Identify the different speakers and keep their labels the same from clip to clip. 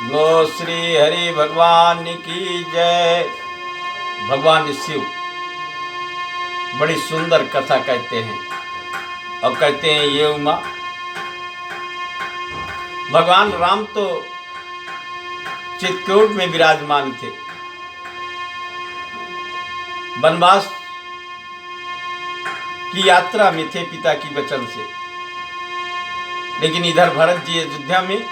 Speaker 1: बोलो श्री हरि भगवान की जय। भगवान शिव बड़ी सुंदर कथा कहते हैं और कहते हैं ये उमा, भगवान राम तो चित्रकूट में विराजमान थे, वनवास की यात्रा में थे पिता की वचन से, लेकिन इधर भरत जी अयोध्या में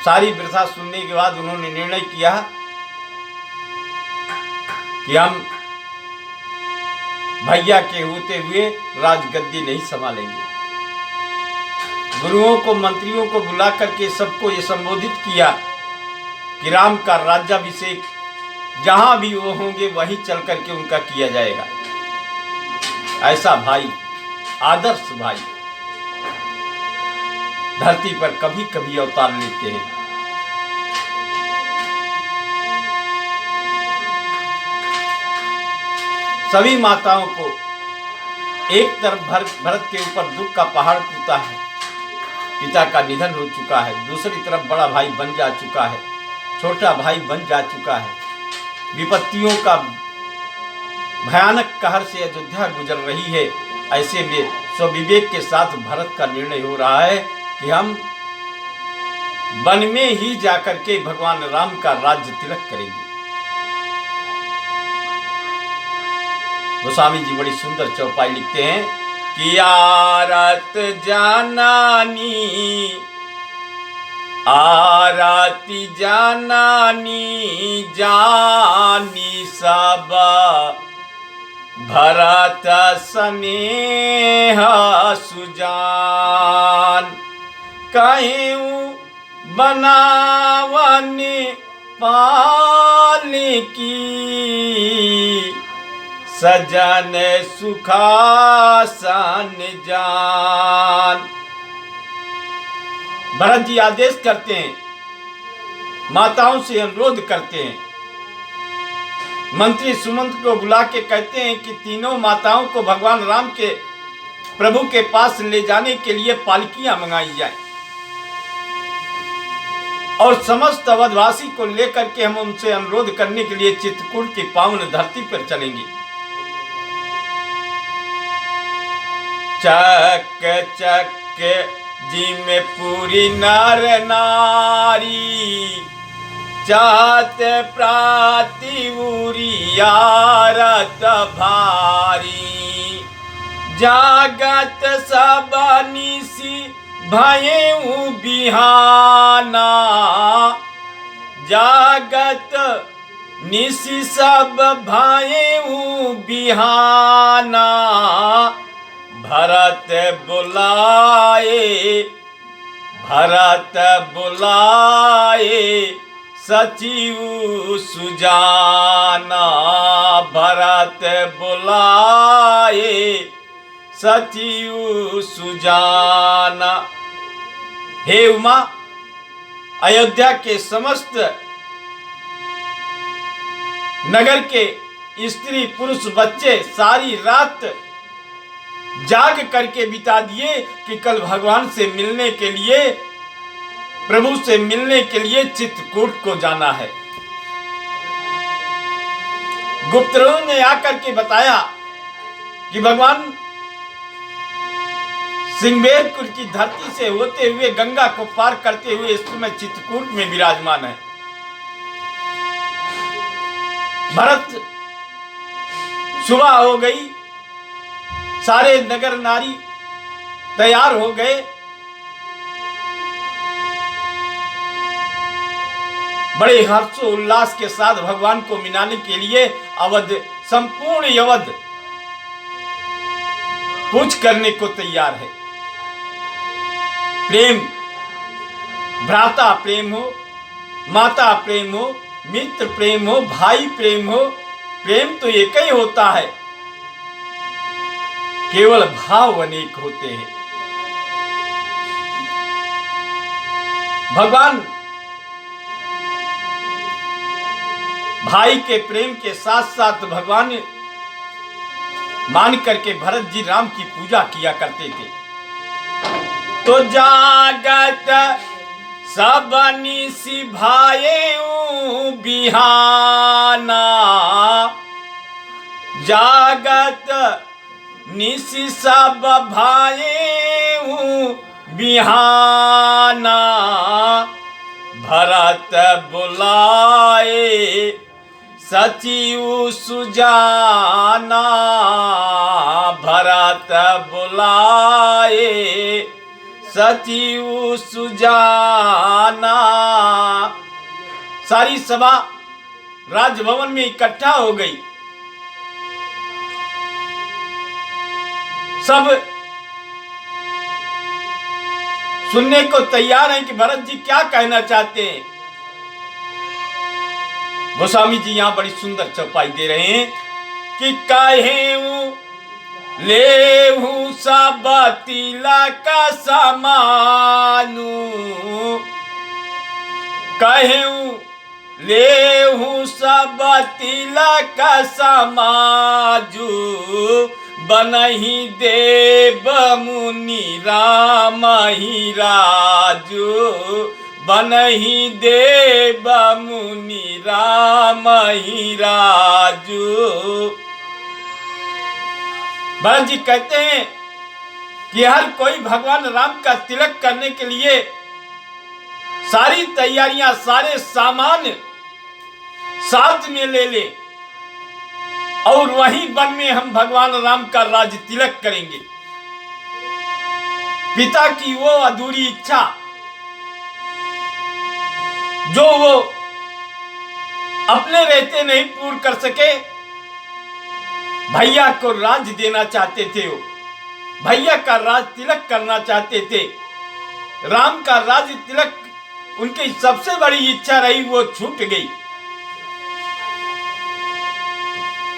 Speaker 1: सारी प्रथा सुनने के बाद उन्होंने निर्णय किया कि हम भैया के होते हुए राजगद्दी नहीं संभालेंगे। गुरुओं को, मंत्रियों को बुला करके सबको ये संबोधित किया कि राम का राज्याभिषेक जहां भी वो होंगे वहीं चल करके उनका किया जाएगा। ऐसा भाई, आदर्श भाई धरती पर कभी कभी अवतार लेते हैं। सभी माताओं को एक तरफ भरत के ऊपर दुख का पहाड़ टूटा है, पिता का निधन हो चुका है, दूसरी तरफ बड़ा भाई बन जा चुका है, छोटा भाई बन जा चुका है, विपत्तियों का भयानक कहर से अयोध्या गुजर रही है। ऐसे में स्वविवेक के साथ भरत का निर्णय हो रहा है कि हम वन में ही जाकर के भगवान राम का राज्य तिलक करेंगे। गोस्वामी जी बड़ी सुंदर चौपाई लिखते हैं कि आरत जानानी आरती जानानी जानी सब भरत स्नेह सुजान कहूँ बनावन पाल की सजन सुखासन जान। भरत जी आदेश करते हैं, माताओं से अनुरोध करते हैं, मंत्री सुमंत्र को बुला के कहते हैं कि तीनों माताओं को भगवान राम के प्रभु के पास ले जाने के लिए पालकियां मंगाई जाए और समस्त अवधवासी को लेकर के हम उनसे अनुरोध करने के लिए चित्रकूट की पावन धरती पर चलेंगे। चक चक जी में पूरी नर नारी चाहत प्राति उरियारत भारी जागत सब निसी भयऊ बिहाना जागत निसी सब भयऊ बिहाना भरत बुलाए सचिव सुजाना भरत बुलाए सचिव सुजाना। हे उमा, अयोध्या के समस्त नगर के स्त्री पुरुष बच्चे सारी रात जाग करके बिता दिए कि कल भगवान से मिलने के लिए, प्रभु से मिलने के लिए चित्रकूट को जाना है। गुप्तरों ने आकर के बताया कि भगवान सिंहबेरपुर की धरती से होते हुए गंगा को पार करते हुए इस समय चित्रकूट में विराजमान है। भरत, सुबह हो गई, सारे नगर नारी तैयार हो गए। बड़े हर्षोल्लास के साथ भगवान को मिलाने के लिए अवध, संपूर्ण अवध कुछ करने को तैयार है। प्रेम, भ्राता प्रेम हो, माता प्रेम हो, मित्र प्रेम हो, भाई प्रेम हो, प्रेम तो एक ही होता है, केवल भाव अनेक होते हैं। भगवान भाई के प्रेम के साथ साथ भगवान मान करके भरत जी राम की पूजा किया करते थे। तो जागत सब निसी भाए बिहाना, जागत निसी सब भाए बिहाना, भरत बुलाए सचिव सुजाना, भरत बुलाए सचिव सुजाना। सारी सभा राजभवन में इकट्ठा हो गई। सब सुनने को तैयार हैं कि भरत जी क्या कहना चाहते हैं। गोस्वामी जी यहां बड़ी सुंदर चौपाई दे रहे हैं कि कहेऊ लेहू सब तिलक समानू, कहेऊ लेहू सब तिलक समाजू, बनहि देव मुनि राम ही राजू, बनहि देव मुनि राम ही राजू। भरत जी कहते हैं कि हर कोई भगवान राम का तिलक करने के लिए सारी तैयारियां, सारे सामान साथ में ले ले और वहीं वन में हम भगवान राम का राज तिलक करेंगे। पिता की वो अधूरी इच्छा जो वो अपने रहते नहीं पूर्ण कर सके, भैया को राज देना चाहते थे। वो भैया का राज तिलक करना चाहते थे। राम का राज तिलक उनकी सबसे बड़ी इच्छा रही, वो छूट गई।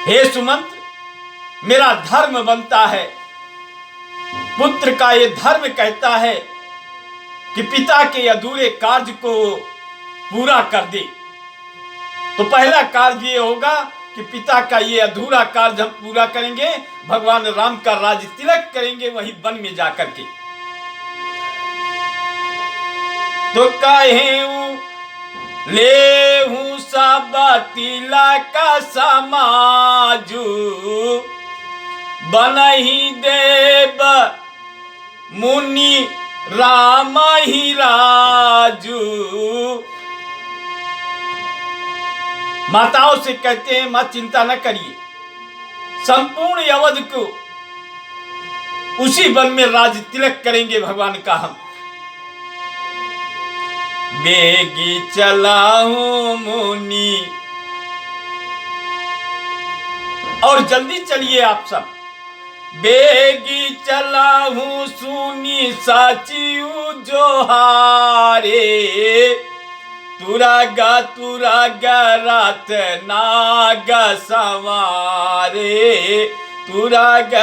Speaker 1: हे सुमंत, मेरा धर्म बनता है, पुत्र का ये धर्म कहता है कि पिता के अधूरे कार्य को पूरा कर दे। तो पहला कार्य ये होगा कि पिता का ये अधूरा कार्य हम पूरा करेंगे, भगवान राम का राज तिलक करेंगे वहीं वन में जाकर के। तो कहेऊ लेहू सब तिलक समाजू, बनहि देव मुनि राम ही राजू। माताओं से कहते हैं, मां चिंता न करिए, संपूर्ण अवध को उसी वन में राज तिलक करेंगे भगवान का हम। बेगी चलाऊं मुनि, और जल्दी चलिए आप सब। बेगी चलाऊं सुनी साचियू जोहारे, तुरग रथ नाग सवारे, तुरग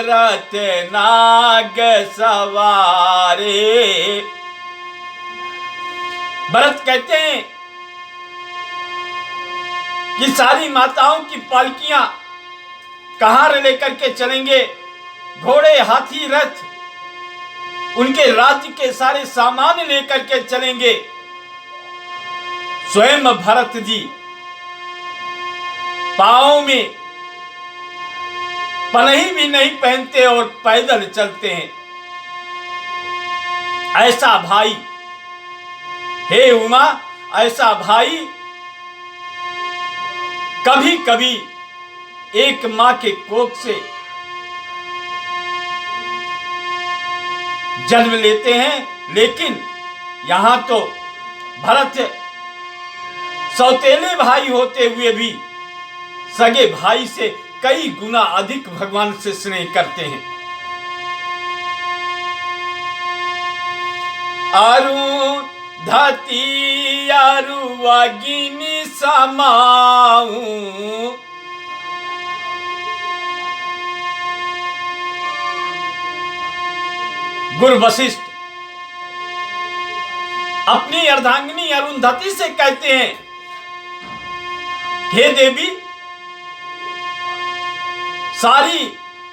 Speaker 1: रथ नाग सवारे। भरत कहते हैं कि सारी माताओं की पालकियां कहार लेकर के चलेंगे, घोड़े हाथी रथ, उनके राज्य के सारे सामान लेकर के चलेंगे। स्वयं भरत जी पांव में पनही भी नहीं पहनते और पैदल चलते हैं। ऐसा भाई, हे उमा, ऐसा भाई कभी कभी एक मां के कोख से जन्म लेते हैं, लेकिन यहां तो भरत सौतेले भाई होते हुए भी सगे भाई से कई गुना अधिक भगवान से स्नेह करते हैं। अरुंधति अरुवागिनी समाऊं, गुरु वशिष्ठ अपनी अर्धांगिनी अरुंधति से कहते हैं, हे देवी, सारी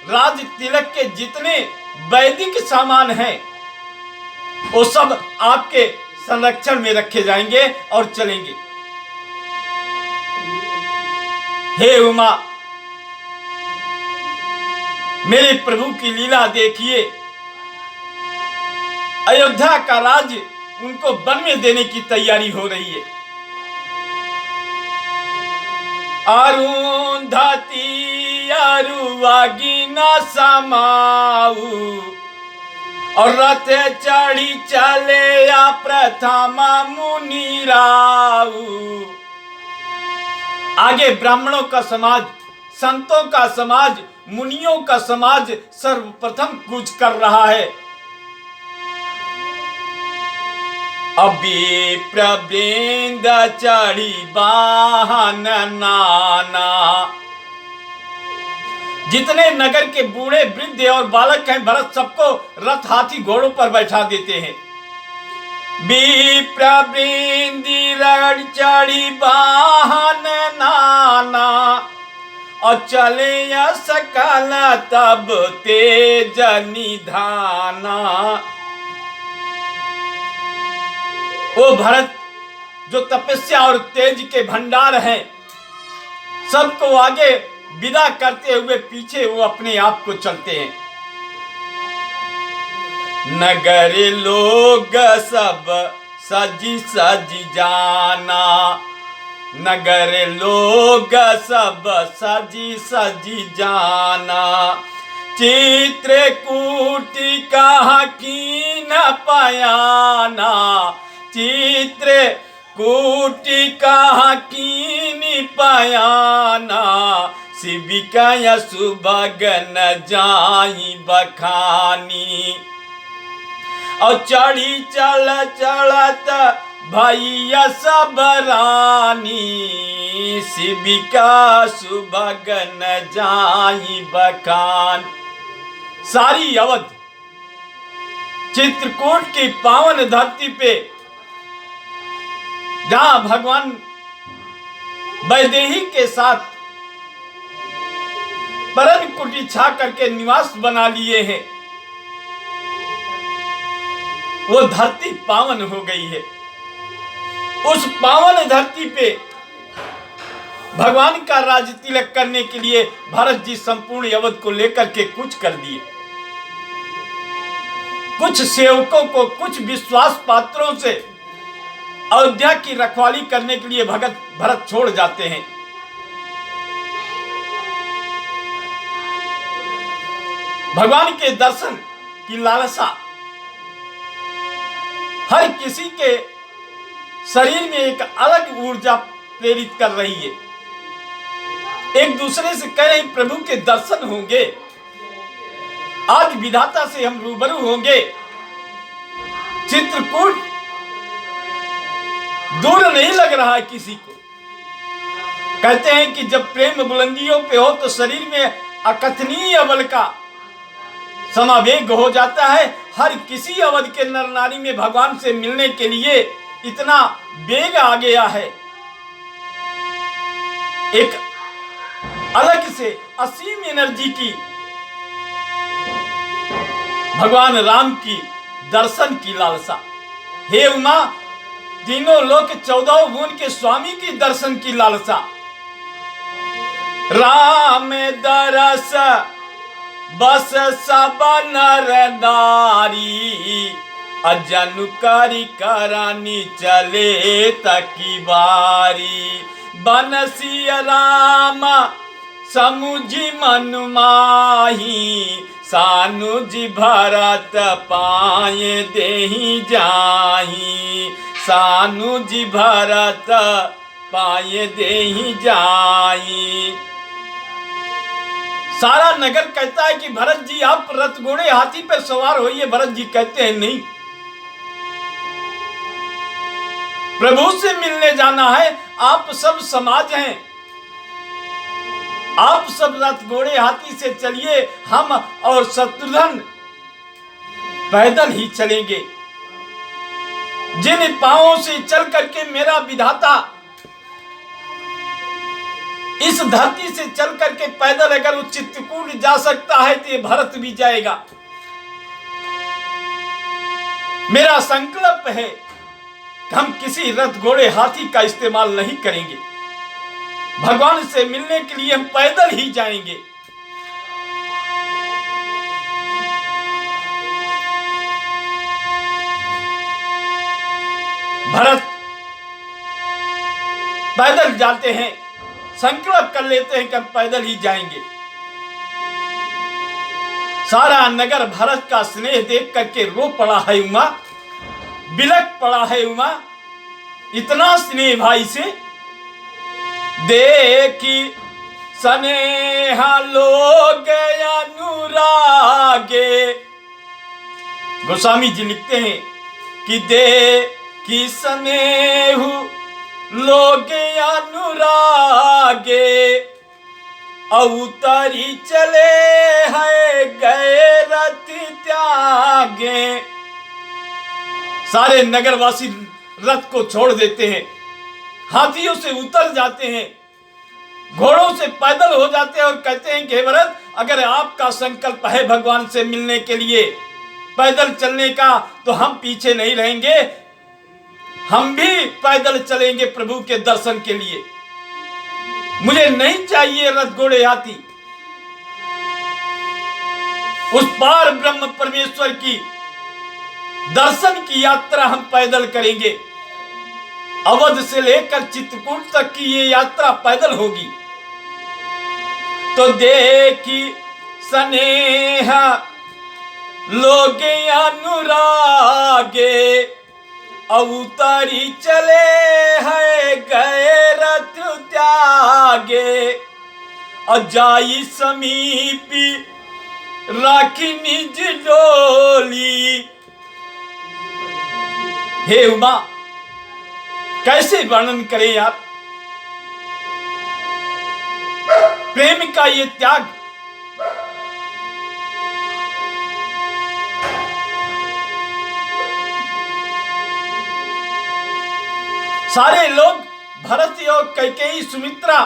Speaker 1: राज तिलक के जितने वैदिक सामान है वो सब आपके संरक्षण में रखे जाएंगे और चलेंगे। हे उमा, मेरे प्रभु की लीला देखिए। अयोध्या का राज्य उनको वन में देने की तैयारी हो रही है। अरुंधति अरुवागी न समाऊ और रथ चढ़ी चले या प्रथम मुनिराऊ। आगे ब्राह्मणों का समाज, संतों का समाज, मुनियों का समाज सर्वप्रथम कूच कर रहा है। अभी प्रवृंद चढ़ी वाहन नाना। जितने नगर के बूढ़े वृद्ध और बालक हैं, भरत सबको रथ हाथी घोड़ों पर बैठा देते हैं। विप्रवृंदी रण चढ़ी वाहन नाना और चले सकल तब तेज निधाना। वो भरत जो तपस्या और तेज के भंडार हैं, सबको आगे विदा करते हुए पीछे वो अपने आप को चलते हैं। नगर लोग सब सजी सजी जाना, नगर लोग सब सजी सजी जाना। चित्रकूटी कहाँ कीन पयाना, चित्रकूटी कहाँ कीनी पयाना। शिविका सुभगन जाई बखानी और चढ़ी चल चलत भैया सब रानी। शिविका सुभगन जाई बखान। सारी अवध चित्रकूट की पावन धरती पे जहां भगवान वैदेही के साथ परम कुटी छा करके निवास बना लिए हैं, वो धरती पावन हो गई है। उस पावन धरती पे भगवान का राज तिलक करने के लिए भरत जी संपूर्ण अवध को लेकर के कुछ कर दिए। कुछ सेवकों को, कुछ विश्वास पात्रों से अयोध्या की रखवाली करने के लिए भरत छोड़ जाते हैं। भगवान के दर्शन की लालसा हर किसी के शरीर में एक अलग ऊर्जा प्रेरित कर रही है। एक दूसरे से कह रहे प्रभु के दर्शन होंगे, आज विधाता से हम रूबरू होंगे। चित्रकूट दूर नहीं लग रहा है किसी को। कहते हैं कि जब प्रेम बुलंदियों पे हो तो शरीर में अकथनीय बल का समावेग हो जाता है। हर किसी अवध के नर नारी में भगवान से मिलने के लिए इतना वेग आ गया है। एक अलग से असीम एनर्जी की भगवान राम की दर्शन की लालसा। हे उमा, तीनों लोक 14 भुवन के स्वामी की दर्शन की लालसा। राम दरस बस सब नर नारी, अजनु करी करानी चले तकी बारी। बनसी राम समुझी मन माही, सानुजी भरत पाए देही जाही। सानुजी भरत पाए देही जाई। सारा नगर कहता है कि भरत जी आप रथ घोड़े हाथी पर सवार होइए। भरत जी कहते हैं नहीं, प्रभु से मिलने जाना है। आप सब समाज हैं, आप सब रथ घोड़े हाथी से चलिए, हम और शत्रुघ्न पैदल ही चलेंगे। जिन पांवों से चल करके मेरा विधाता इस धरती से चल करके पैदल अगर वो चित्रकूट जा सकता है तो ये भरत भी जाएगा। मेरा संकल्प है कि हम किसी रथ घोड़े हाथी का इस्तेमाल नहीं करेंगे। भगवान से मिलने के लिए हम पैदल ही जाएंगे। भरत पैदल जाते हैं, संकल्प कर लेते हैं कि हम पैदल ही जाएंगे। सारा नगर भरत का स्नेह देख करके रो पड़ा है उमा, बिलक पड़ा है उमा, इतना स्नेह भाई से। देखी स्नेहा लोग अनुरागे, गोस्वामी जी लिखते हैं कि देखी स्नेहु लोग अनुरागे, अवतरी चले है गए रथ त्यागे। सारे नगरवासी रथ को छोड़ देते हैं, हाथियों से उतर जाते हैं, घोड़ों से पैदल हो जाते हैं और कहते हैं कि हे भरत, अगर आपका संकल्प है भगवान से मिलने के लिए पैदल चलने का, तो हम पीछे नहीं रहेंगे, हम भी पैदल चलेंगे प्रभु के दर्शन के लिए। मुझे नहीं चाहिए रथ घोड़े हाथी। उस पार ब्रह्म परमेश्वर की दर्शन की यात्रा हम पैदल करेंगे। अवध से लेकर चित्रकूट तक की ये यात्रा पैदल होगी। तो देखी स्नेह लोग अनुरागे, अवतारी चले है गए रथ त्यागे, अजाई समीपी राखी निज डोली। हे उमा, कैसे वर्णन करें आप प्रेम का ये त्याग। सारे लोग भरत और कैकेयी, सुमित्रा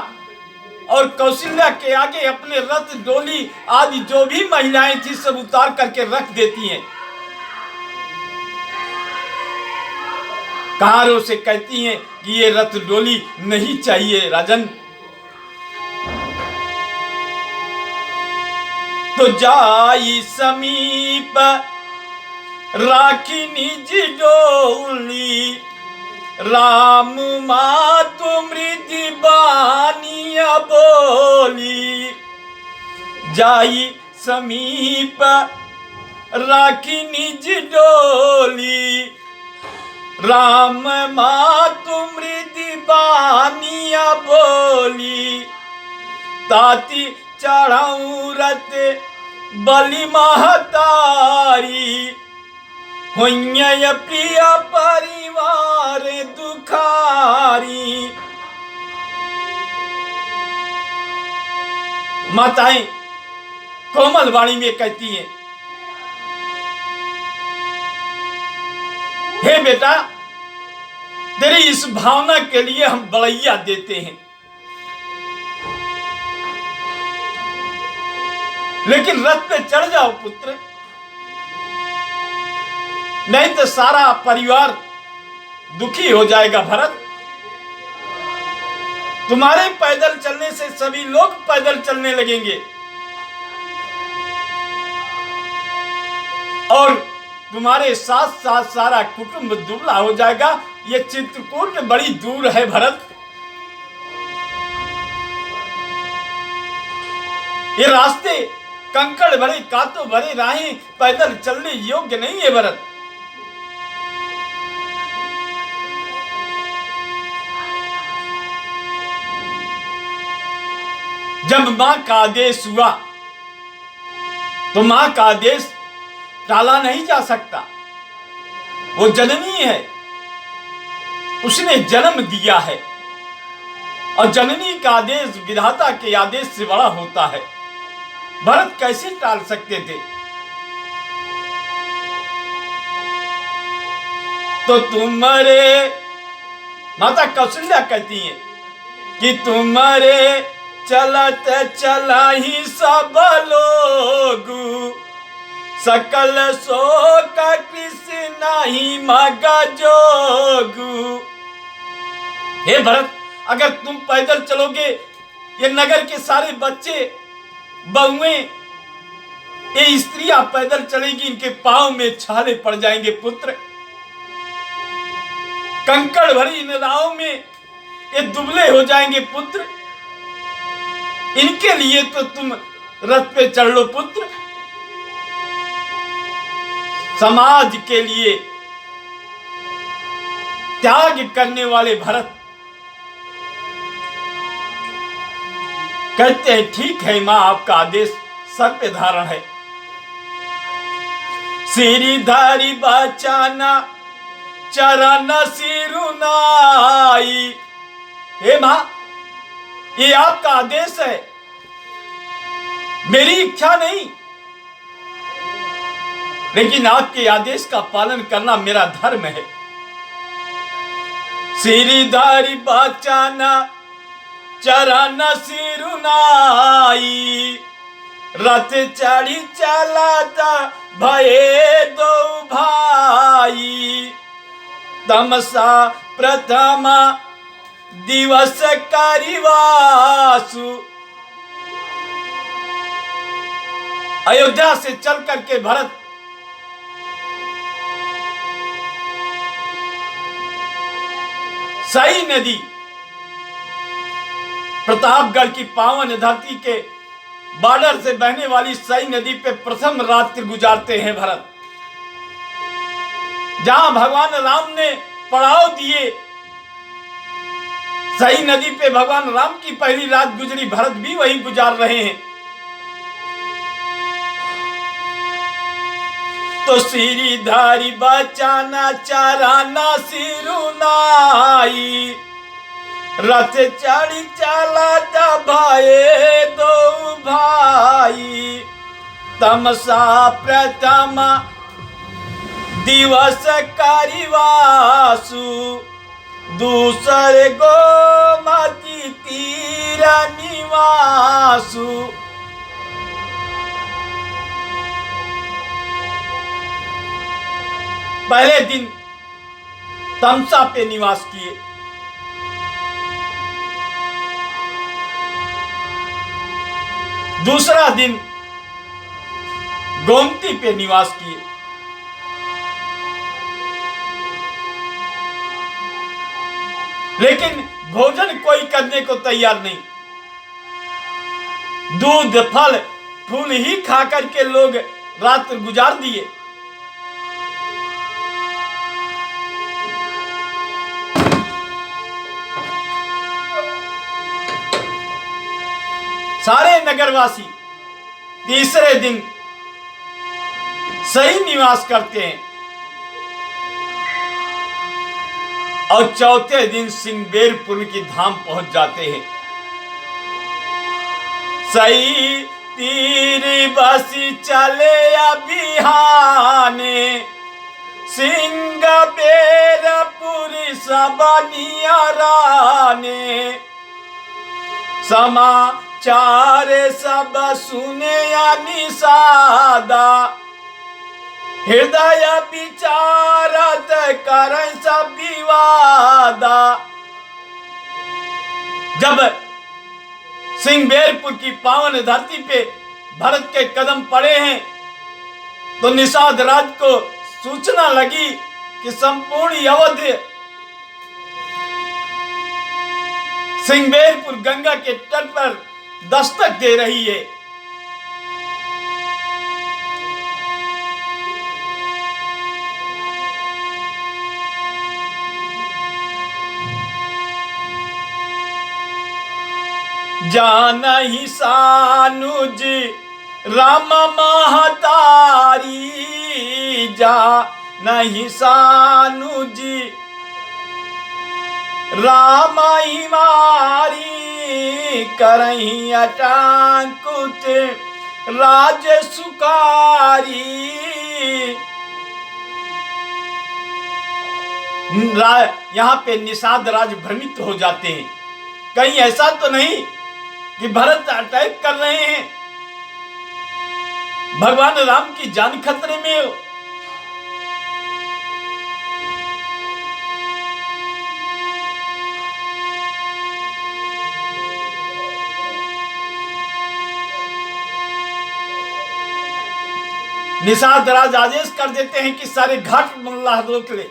Speaker 1: और कौशल्या के आगे अपने रथ डोली आदि जो भी महिलाएं थी सब उतार करके रख देती हैं। कहारों से कहती हैं कि ये रथ डोली नहीं चाहिए राजन। तो जाई समीप राखी निज डोली, राम मातु मृदि बानिया बोली। जाई समीप राखी निज डोली, राम मातु मृदि बानिया बोली। ताती चढ़ाऊं रत बलि महतारी, होइय प्रिय परिवार दुखारी। माताएं कोमल वाणी में कहती हैं, हे बेटा, तेरी इस भावना के लिए हम बलैया देते हैं, लेकिन रथ पे चढ़ जाओ पुत्र, नहीं तो सारा परिवार दुखी हो जाएगा। भरत, तुम्हारे पैदल चलने से सभी लोग पैदल चलने लगेंगे और तुम्हारे साथ साथ सारा कुटुंब दुबला हो जाएगा। ये चित्रकूट बड़ी दूर है भरत, ये रास्ते कंकड़ भरे, कांटों भरे राहें पैदल चलने योग्य नहीं है भरत। जब मां का आदेश हुआ तो मां का आदेश टाला नहीं जा सकता। वो जननी है, उसने जन्म दिया है और जननी का आदेश विधाता के आदेश से बड़ा होता है। भरत कैसे टाल सकते थे? तो तुम्हारे माता कौशल्या कहती हैं कि तुम्हारे चलत चला ही सब लोग, सकल शोक कृष्ण नाही मगजोगु। हे भरत, अगर तुम पैदल चलोगे, ये नगर के सारे बच्चे, बहुएं, ये स्त्रियां पैदल चलेगी, इनके पांव में छाले पड़ जाएंगे पुत्र। कंकड़ भरी इन राहों में ये दुबले हो जाएंगे पुत्र। इनके लिए तो तुम रथ पे चढ़ लो पुत्र। समाज के लिए त्याग करने वाले भरत कहते हैं, ठीक है मां, आपका आदेश सर पे धारण है। सिरिधारी बचाना चरण सिरुनाई। हे मां, ये आपका आदेश है, मेरी इच्छा नहीं, लेकिन आपके आदेश का पालन करना मेरा धर्म है। सिरिधारी बचाना चरण सिरुनाई। रथ चढ़ी चलाता भये दो भाई। तमसा प्रथमा दिवस करिवासु। अयोध्या से चल करके भरत सई नदी, प्रतापगढ़ की पावन धरती के बॉर्डर से बहने वाली सई नदी पे प्रथम रात्रि गुजारते हैं भरत। जहां भगवान राम ने पड़ाव दिए, सई नदी पे भगवान राम की पहली रात गुजरी, भरत भी वहीं गुजार रहे हैं। तो सिरिधारी बचाना चराना सिरुनाई। रथ चढ़ी चलाता भये दो भाई। तमसा प्रथमा दिवस करिवासु। दूसरे गोमती तीर निवासु। पहले दिन तमसा पे निवास किए, दूसरा दिन गोमती पे निवास किए, लेकिन भोजन कोई करने को तैयार नहीं। दूध फल फूल ही खाकर के लोग रात गुजार दिए। सारे नगरवासी तीसरे दिन सही निवास करते हैं और चौथे दिन सिंहबेरपुर की धाम पहुंच जाते हैं। सही तीरी बसी चले अभिहाने। सिंहबेरपुर सब नियराने। समाचार सब सुने निषादा। हृदय विचारत करय सब विवादा। जब सिंहबेरपुर की पावन धरती पे भरत के कदम पड़े हैं, तो निषाद राज को सूचना लगी कि संपूर्ण अवध सिंहबेरपुर गंगा के तट पर दस्तक दे रही है। जानहि सानुज राम महतारी। जानहि सानुज राम मारी। करहि अटाकुत राज सुकारी। यहाँ पे निषाद राज भ्रमित हो जाते हैं, कहीं ऐसा तो नहीं कि भरत अटैक कर रहे हैं, भगवान राम की जान खतरे में हो। निषाद राज आदेश कर देते हैं कि सारे घाट मल्लाह रोक ले,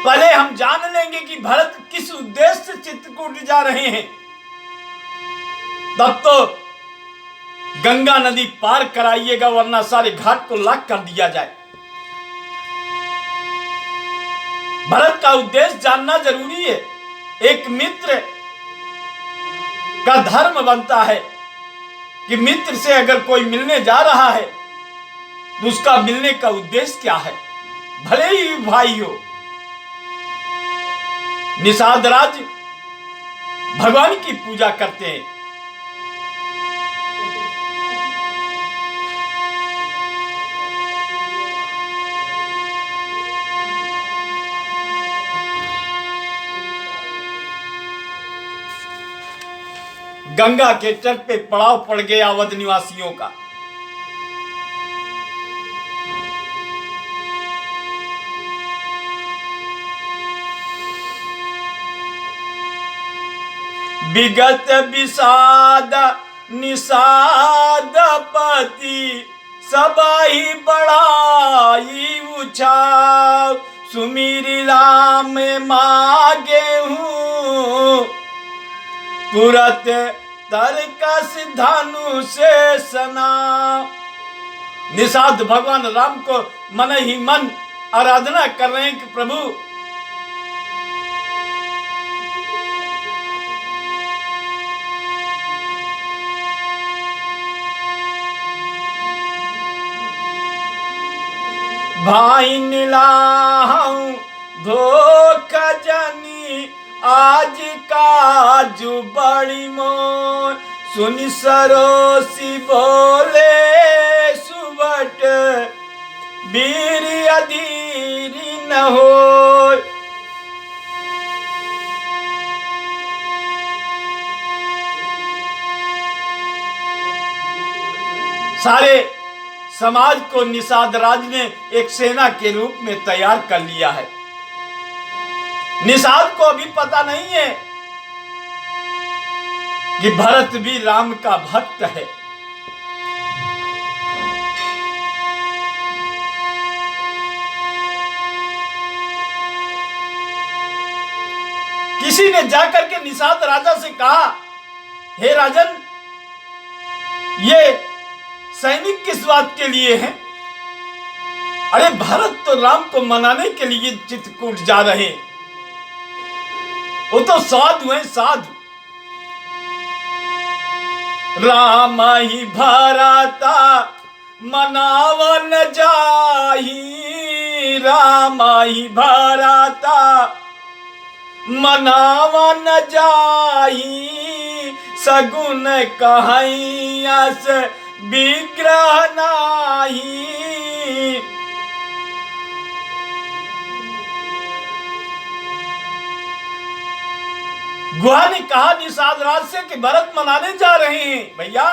Speaker 1: पहले हम जान लेंगे कि भरत किस उद्देश्य से चित्रकूट जा रहे हैं, तब तो गंगा नदी पार कराइएगा, वरना सारे घाट को लॉक कर दिया जाए। भरत का उद्देश्य जानना जरूरी है। एक मित्र का धर्म बनता है कि मित्र से अगर कोई मिलने जा रहा है तो उसका मिलने का उद्देश्य क्या है, भले ही भाई हो। निषाद राज भगवान की पूजा करते हैं। गंगा के तट पे पड़ाव पड़ गया अवध निवासियों का। विगत विषाद निषाद पति सबही बड़ाई उछाव, सुमिरि राम मागे हूँ तुरत तरकस धनु से सना। निषाद भगवान राम को मन ही मन आराधना कर रहे हैं कि प्रभु भाई नीलाऊं धोखा जनी आज काजू बड़ी मोर, सुनि सरोसी बोले सुबट वीर अधीरी न हो। सारे समाज को निषाद राज ने एक सेना के रूप में तैयार कर लिया है। निषाद को अभी पता नहीं है कि भरत भी राम का भक्त है। किसी ने जाकर के निषाद राजा से कहा, हे राजन, ये सैनिक किस बात के लिए हैं? अरे भरत तो राम को मनाने के लिए चित्रकूट जा रहे हैं, वो तो साधु हैं, साधु। राम ही भरता मनावन जाही, राम ही भरता मनावन जाही, सगुन कहैयस विग्रह नाही। गुहा ने कहा निषाद राज से कि भरत मनाने जा रहे हैं। भैया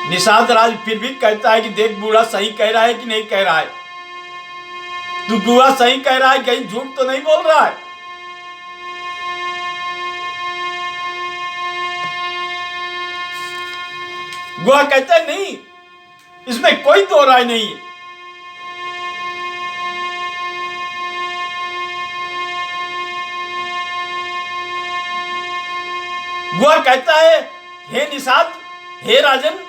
Speaker 1: निषाद राज फिर भी कहता है कि देख बूढ़ा सही कह रहा है कि नहीं कह रहा है, तू गुहा सही कह रहा है, कहीं झूठ तो नहीं बोल रहा है। गुहा कहता है नहीं, इसमें कोई दो राय नहीं है। गुहा कहता है, हे निषाद, हे राजन,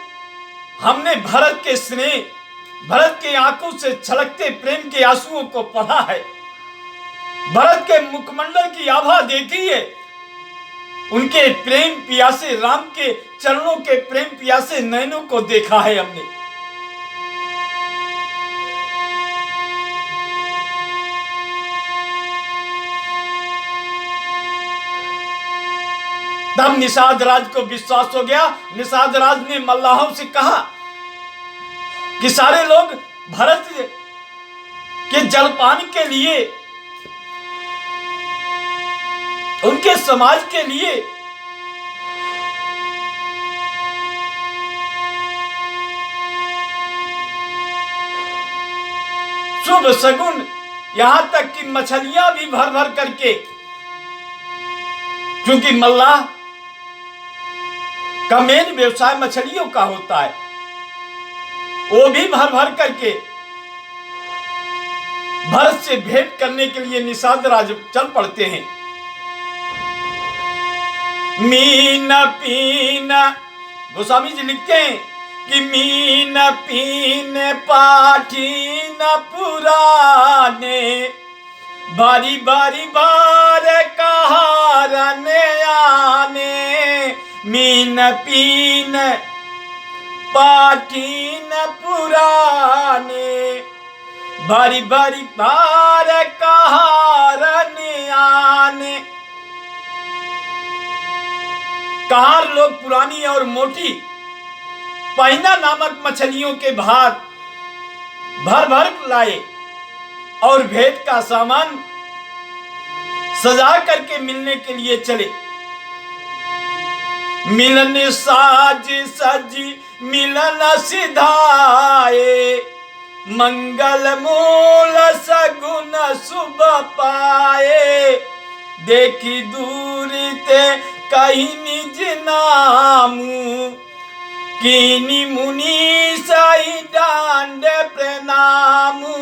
Speaker 1: हमने भरत के स्नेह, भरत के आंखों से छलकते प्रेम के आंसुओं को पढ़ा है, भरत के मुखमंडल की आभा देखी है, उनके प्रेम पियासे राम के चरणों के प्रेम पियासे नयनों को देखा है हमने। तब निषाद राज को विश्वास हो गया। निषाद राज ने मल्लाहों से कहा कि सारे लोग भरत के जलपान के लिए, उनके समाज के लिए शुभ सगुन, यहां तक कि मछलियां भी भर भर करके, क्योंकि मल्लाह का मेन व्यवसाय मछलियों का होता है। वो भी भर भर करके भरत से भेंट करने के लिए निषाद राज चल पड़ते हैं। मीन पीन, गोस्वामी जी लिखते हैं कि मीन पीन पाठीन पुराने, बारी बारी बार कहारने आने। मीन पीन पाठीन पुराने, बारी बारी बार कहारने आने। कहार लोग पुरानी और मोटी पहिना नामक मछलियों के भार भर भर लाए और भेंट का सामान सजा करके मिलने के लिए चले। मिलन साज सजी मिलन सिधाए, मंगल मूल सगुन शुभ पाए। देखी दूर ते कहीं निज नामू, कीनी मुनि साई डांड प्रणामू।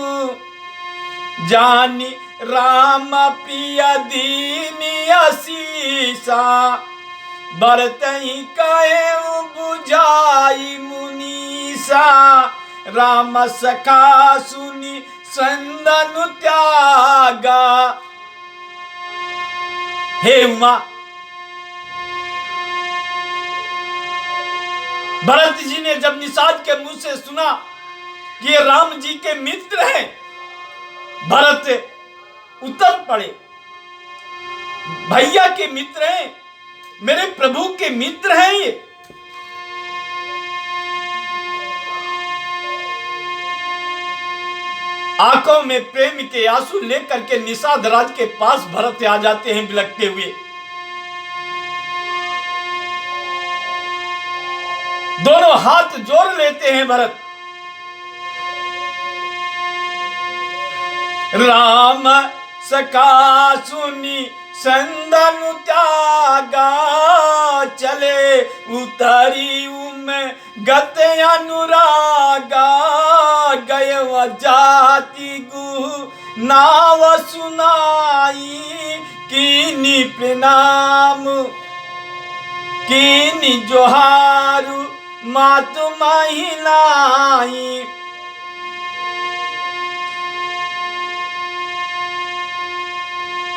Speaker 1: जानी राम प्रिय दीनी आशीषा, बरतई कहे बुझाई मुनीसा। राम सखा सुनी संदनु त्यागा। हे उमा, भरत जी ने जब निषाद के मुंह से सुना कि ये राम जी के मित्र हैं, भरत उतर पड़े। भैया के मित्र हैं, मेरे प्रभु के मित्र हैं ये। आंखों में प्रेम के आंसू लेकर के निषाद राज के पास भरत आ जाते हैं बिलखते हुए। दोनों हाथ जोड़ लेते हैं भरत। राम सखा सुनी संदनु त्यागा, चले उतरी में गत अनुरागा। गय जाति गु नाव सुनाई, कीनी प्रणाम कीनी जोहारू मातु महिलाई।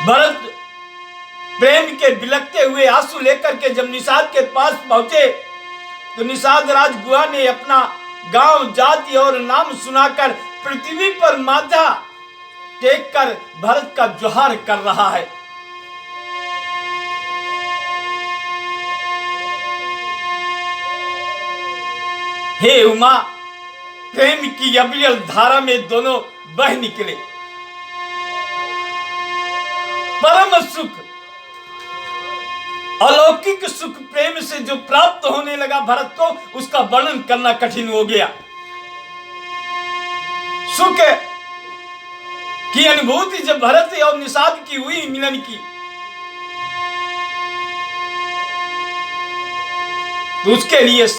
Speaker 1: भरत प्रेम के बिलखते हुए आंसू लेकर के जब निषाद के पास पहुंचे तो निषाद राज गुहा ने अपना गांव, जाति और नाम सुनाकर पृथ्वी पर माथा टेक कर भरत का जोहार कर रहा है। हे उमा, प्रेम की अविरल धारा में दोनों बह निकले। परम सुख, अलौकिक सुख प्रेम से जो प्राप्त होने लगा भरत को, उसका वर्णन करना कठिन हो गया। सुख की अनुभूति जब भरत और निषाद की हुई मिलन की, तो उसके लिए